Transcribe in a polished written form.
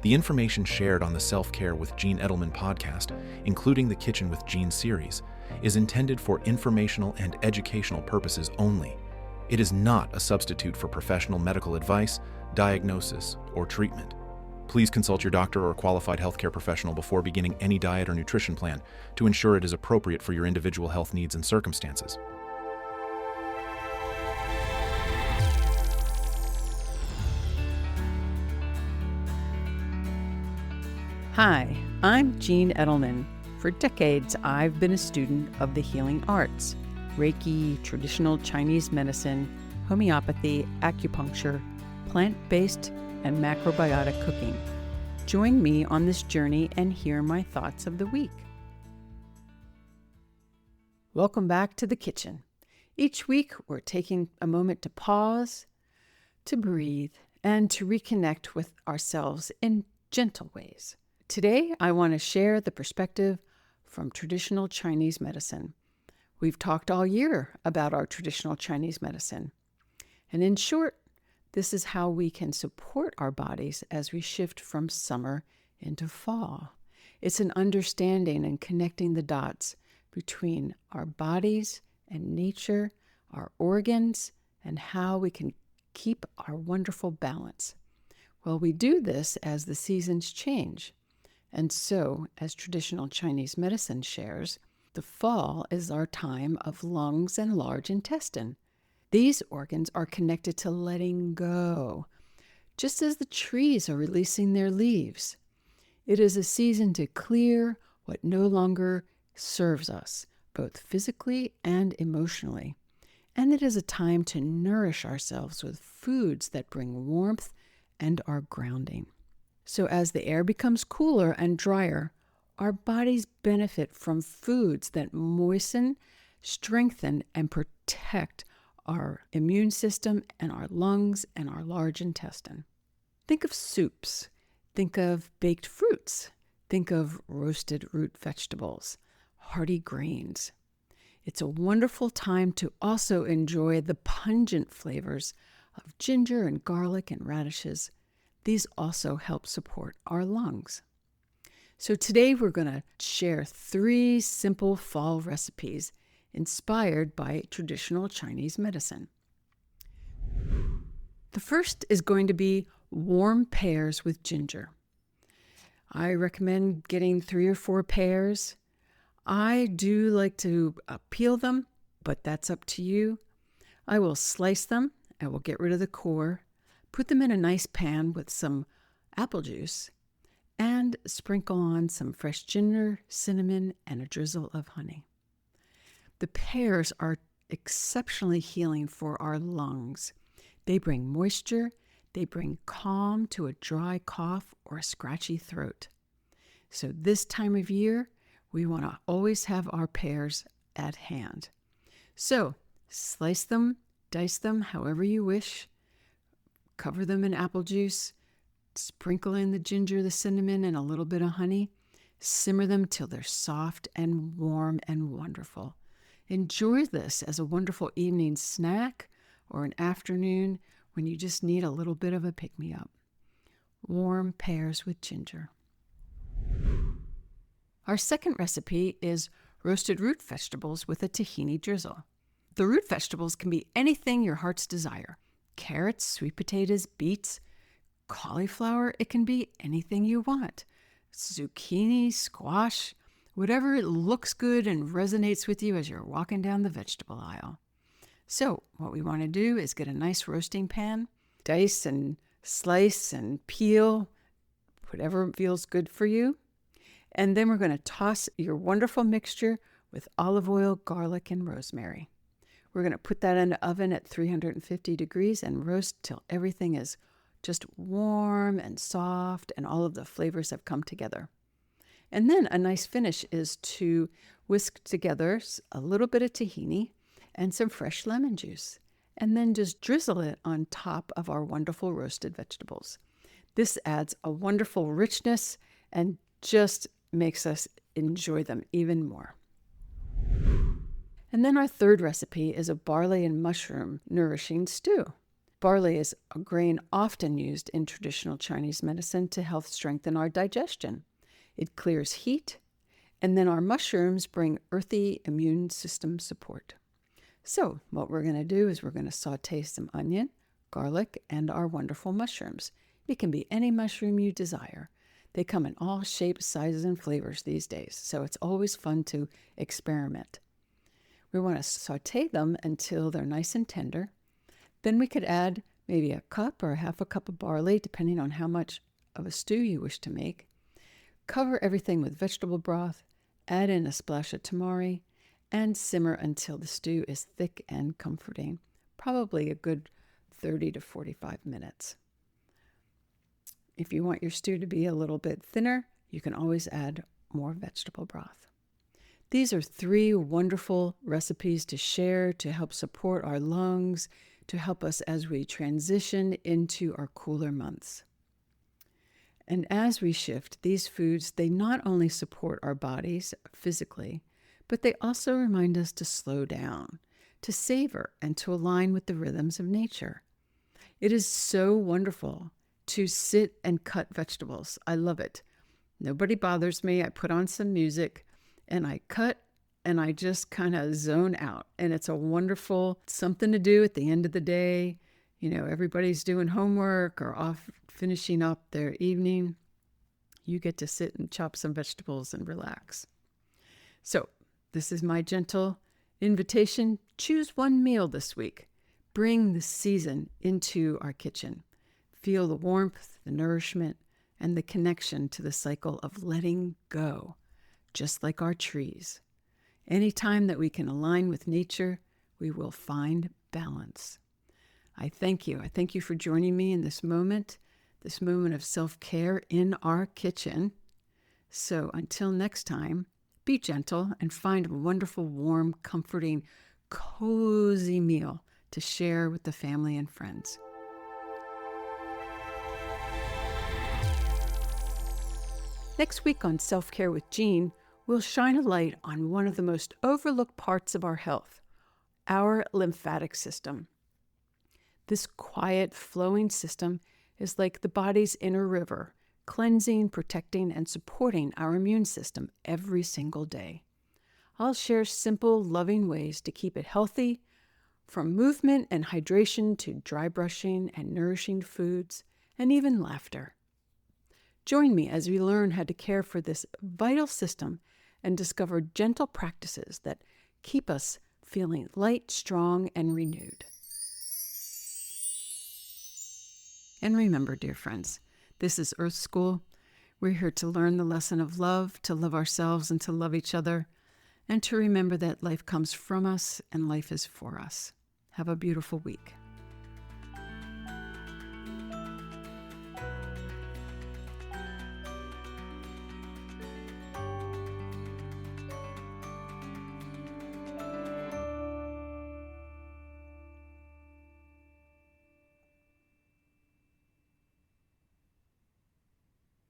The information shared on the Self-Care with Gene Edelman podcast, including the Kitchen with Gene series, is intended for informational and educational purposes only. It is not a substitute for professional medical advice, diagnosis, or treatment. Please consult your doctor or qualified healthcare professional before beginning any diet or nutrition plan to ensure it is appropriate for your individual health needs and circumstances. Hi, I'm Gene Edelman. For decades, I've been a student of the healing arts: Reiki, traditional Chinese medicine, homeopathy, acupuncture, plant-based, and macrobiotic cooking. Join me on this journey and hear my thoughts of the week. Welcome back to the kitchen. Each week, we're taking a moment to pause, to breathe, and to reconnect with ourselves in gentle ways. Today, I want to share the perspective from traditional Chinese medicine. We've talked all year about our traditional Chinese medicine. And in short, this is how we can support our bodies as we shift from summer into fall. It's an understanding and connecting the dots between our bodies and nature, our organs, and how we can keep our wonderful balance. Well, we do this as the seasons change. And so, as traditional Chinese medicine shares, the fall is our time of lungs and large intestine. These organs are connected to letting go, just as the trees are releasing their leaves. It is a season to clear what no longer serves us, both physically and emotionally. And it is a time to nourish ourselves with foods that bring warmth and are grounding. So as the air becomes cooler and drier, our bodies benefit from foods that moisten, strengthen, and protect our immune system and our lungs and our large intestine. Think of soups. Think of baked fruits. Think of roasted root vegetables, hearty grains. It's a wonderful time to also enjoy the pungent flavors of ginger and garlic and radishes. These also help support our lungs. So today we're going to share 3 simple fall recipes inspired by traditional Chinese medicine. The first is going to be warm pears with ginger. I recommend getting 3 or 4 pears. I do like to peel them, but that's up to you. I will slice them. I will get rid of the core. Put them in a nice pan with some apple juice and sprinkle on some fresh ginger, cinnamon, and a drizzle of honey. The pears are exceptionally healing for our lungs. They bring moisture, they bring calm to a dry cough or a scratchy throat. So this time of year, we want to always have our pears at hand. So slice them, dice them however you wish. Cover them in apple juice, sprinkle in the ginger, the cinnamon, and a little bit of honey. Simmer them till they're soft and warm and wonderful. Enjoy this as a wonderful evening snack or an afternoon when you just need a little bit of a pick-me-up. Warm pears with ginger. Our second recipe is roasted root vegetables with a tahini drizzle. The root vegetables can be anything your heart's desire. Carrots, sweet potatoes, beets, cauliflower, it can be anything you want. Zucchini, squash, whatever it looks good and resonates with you as you're walking down the vegetable aisle. So what we want to do is get a nice roasting pan, dice and slice and peel, whatever feels good for you. And then we're going to toss your wonderful mixture with olive oil, garlic, and rosemary. We're going to put that in the oven at 350 degrees and roast till everything is just warm and soft and all of the flavors have come together. And then a nice finish is to whisk together a little bit of tahini and some fresh lemon juice, and then just drizzle it on top of our wonderful roasted vegetables. This adds a wonderful richness and just makes us enjoy them even more. And then our third recipe is a barley and mushroom nourishing stew. Barley is a grain often used in traditional Chinese medicine to help strengthen our digestion. It clears heat, and then our mushrooms bring earthy immune system support. So what we're going to do is we're going to saute some onion, garlic, and our wonderful mushrooms. It can be any mushroom you desire. They come in all shapes, sizes, and flavors these days, so it's always fun to experiment. We want to saute them until they're nice and tender. Then we could add maybe a cup or half a cup of barley, depending on how much of a stew you wish to make. Cover everything with vegetable broth, add in a splash of tamari, and simmer until the stew is thick and comforting, probably a good 30 to 45 minutes. If you want your stew to be a little bit thinner, you can always add more vegetable broth. These are 3 wonderful recipes to share to help support our lungs, to help us as we transition into our cooler months. And as we shift, these foods, they not only support our bodies physically, but they also remind us to slow down, to savor, and to align with the rhythms of nature. It is so wonderful to sit and cut vegetables. I love it. Nobody bothers me. I put on some music and I cut and I just kind of zone out. And it's a wonderful something to do at the end of the day. You know, everybody's doing homework or off finishing up their evening. You get to sit and chop some vegetables and relax. So this is my gentle invitation. Choose one meal this week. Bring the season into our kitchen. Feel the warmth, the nourishment, and the connection to the cycle of letting go, just like our trees. Anytime that we can align with nature, we will find balance. I thank you. I thank you for joining me in this moment of self-care in our kitchen. So until next time, be gentle and find a wonderful, warm, comforting, cozy meal to share with the family and friends. Next week on Self-Care with Jean, we'll shine a light on one of the most overlooked parts of our health, our lymphatic system. This quiet, flowing system is like the body's inner river, cleansing, protecting, and supporting our immune system every single day. I'll share simple, loving ways to keep it healthy, from movement and hydration to dry brushing and nourishing foods, and even laughter. Join me as we learn how to care for this vital system and discover gentle practices that keep us feeling light, strong, and renewed. And remember, dear friends, this is Earth School. We're here to learn the lesson of love, to love ourselves and to love each other, and to remember that life comes from us and life is for us. Have a beautiful week.